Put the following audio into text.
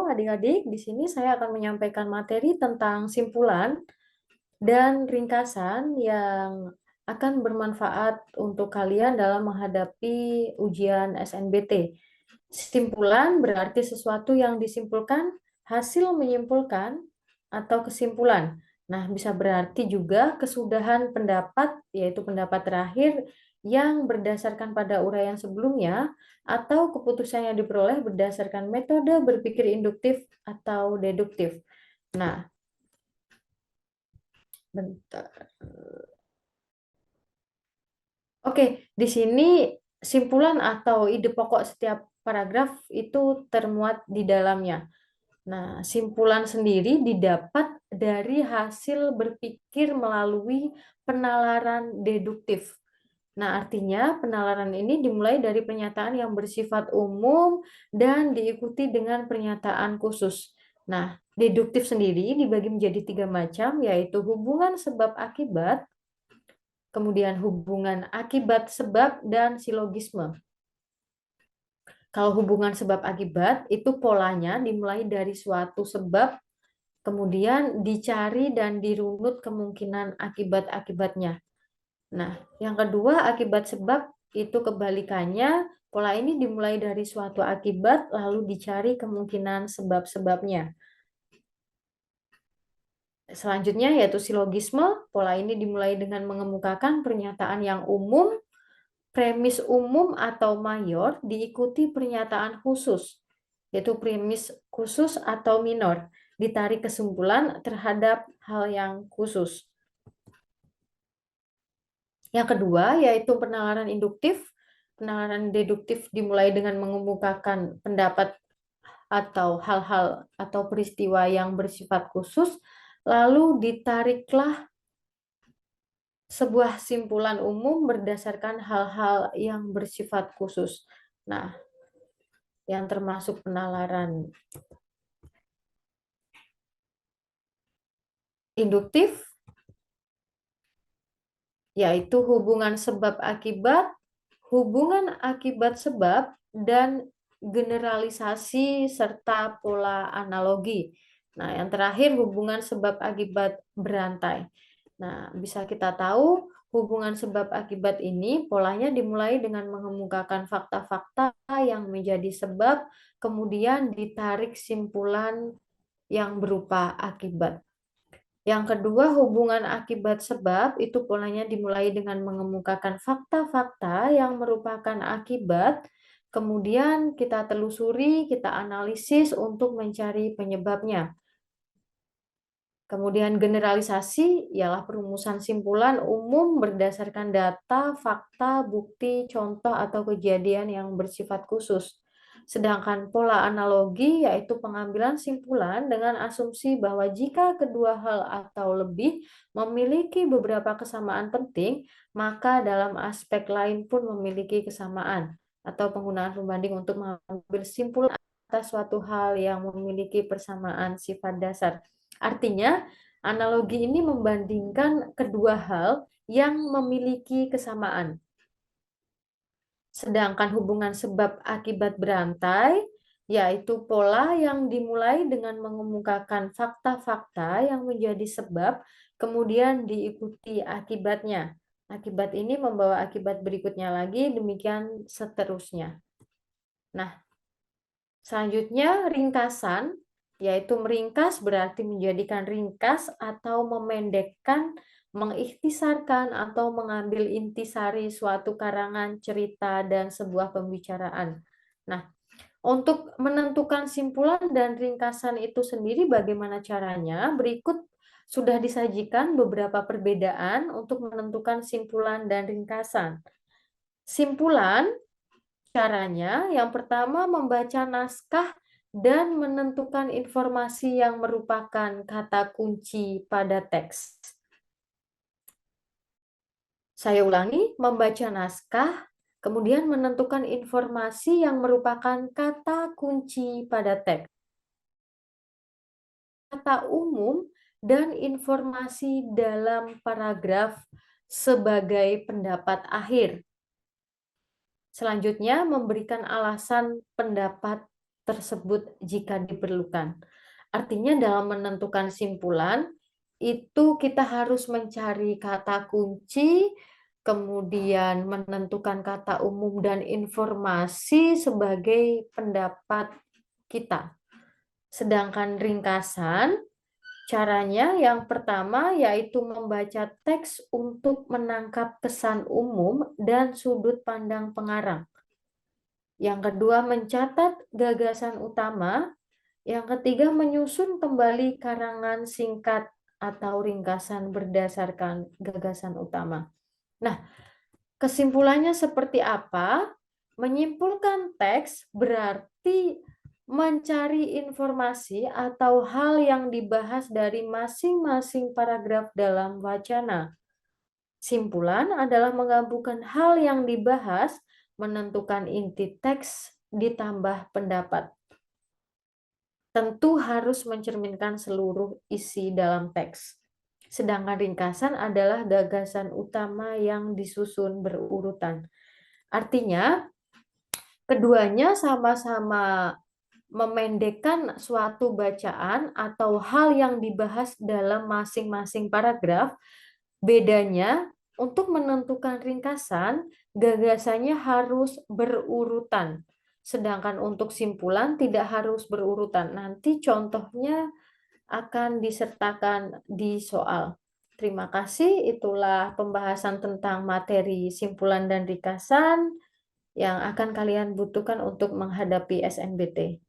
adik-adik, di sini saya akan menyampaikan materi tentang simpulan dan ringkasan yang akan bermanfaat untuk kalian dalam menghadapi ujian SNBT. Simpulan berarti sesuatu yang disimpulkan, hasil menyimpulkan, atau kesimpulan. Nah, bisa berarti juga kesudahan pendapat, yaitu pendapat terakhir yang berdasarkan pada uraian sebelumnya, atau keputusan yang diperoleh berdasarkan metode berpikir induktif atau deduktif. Nah, bentar. Oke, di sini simpulan atau ide pokok setiap paragraf itu termuat di dalamnya. Nah, simpulan sendiri didapat dari hasil berpikir melalui penalaran deduktif. Nah, artinya penalaran ini dimulai dari pernyataan yang bersifat umum dan diikuti dengan pernyataan khusus. Nah, deduktif sendiri dibagi menjadi 3 macam, yaitu hubungan sebab-akibat, kemudian hubungan akibat sebab, dan silogisme. Kalau hubungan sebab-akibat, itu polanya dimulai dari suatu sebab, kemudian dicari dan dirunut kemungkinan akibat-akibatnya. Nah, yang kedua, akibat sebab itu kebalikannya. Pola ini dimulai dari suatu akibat, lalu dicari kemungkinan sebab-sebabnya. Selanjutnya yaitu silogisme. Pola ini dimulai dengan mengemukakan pernyataan yang umum, premis umum atau mayor diikuti pernyataan khusus, yaitu premis khusus atau minor, ditarik kesimpulan terhadap hal yang khusus. Yang kedua yaitu penalaran induktif. Penalaran deduktif dimulai dengan mengemukakan pendapat atau hal-hal atau peristiwa yang bersifat khusus, lalu ditariklah sebuah simpulan umum berdasarkan hal-hal yang bersifat khusus. Nah, yang termasuk penalaran induktif yaitu hubungan sebab-akibat, hubungan akibat-sebab, dan generalisasi serta pola analogi. Nah, yang terakhir hubungan sebab-akibat berantai. Nah, bisa kita tahu hubungan sebab-akibat ini polanya dimulai dengan mengemukakan fakta-fakta yang menjadi sebab, kemudian ditarik simpulan yang berupa akibat. Yang kedua, hubungan akibat sebab itu polanya dimulai dengan mengemukakan fakta-fakta yang merupakan akibat, kemudian kita telusuri, kita analisis untuk mencari penyebabnya. Kemudian generalisasi ialah perumusan simpulan umum berdasarkan data, fakta, bukti, contoh, atau kejadian yang bersifat khusus. Sedangkan pola analogi yaitu pengambilan simpulan dengan asumsi bahwa jika kedua hal atau lebih memiliki beberapa kesamaan penting, maka dalam aspek lain pun memiliki kesamaan, atau penggunaan pembanding untuk mengambil simpulan atas suatu hal yang memiliki persamaan sifat dasar. Artinya, analogi ini membandingkan kedua hal yang memiliki kesamaan. Sedangkan hubungan sebab akibat berantai, yaitu pola yang dimulai dengan mengemukakan fakta-fakta yang menjadi sebab, kemudian diikuti akibatnya. Akibat ini membawa akibat berikutnya lagi, demikian seterusnya. Nah, selanjutnya ringkasan, yaitu meringkas berarti menjadikan ringkas atau memendekkan, mengikhtisarkan atau mengambil intisari suatu karangan cerita dan sebuah pembicaraan. Nah, untuk menentukan simpulan dan ringkasan itu sendiri bagaimana caranya? Berikut sudah disajikan beberapa perbedaan untuk menentukan simpulan dan ringkasan. Simpulan caranya yang pertama membaca naskah dan menentukan informasi yang merupakan kata kunci pada teks. Saya ulangi, membaca naskah, kemudian menentukan informasi yang merupakan kata kunci pada teks. Kata umum dan informasi dalam paragraf sebagai pendapat akhir. Selanjutnya, memberikan alasan pendapat tersebut jika diperlukan. Artinya dalam menentukan simpulan, itu kita harus mencari kata kunci, kemudian menentukan kata umum dan informasi sebagai pendapat kita. Sedangkan ringkasan, caranya yang pertama yaitu membaca teks untuk menangkap kesan umum dan sudut pandang pengarang. Yang kedua, mencatat gagasan utama. Yang ketiga, menyusun kembali karangan singkat atau ringkasan berdasarkan gagasan utama. Nah, kesimpulannya seperti apa? Menyimpulkan teks berarti mencari informasi atau hal yang dibahas dari masing-masing paragraf dalam wacana. Simpulan adalah menggabungkan hal yang dibahas, menentukan inti teks, ditambah pendapat. Tentu harus mencerminkan seluruh isi dalam teks. Sedangkan ringkasan adalah gagasan utama yang disusun berurutan. Artinya, keduanya sama-sama memendekkan suatu bacaan atau hal yang dibahas dalam masing-masing paragraf. Bedanya, untuk menentukan ringkasan, gagasannya harus berurutan. Sedangkan untuk simpulan tidak harus berurutan. Nanti contohnya akan disertakan di soal. Terima kasih, itulah pembahasan tentang materi simpulan dan ringkasan yang akan kalian butuhkan untuk menghadapi SNBT.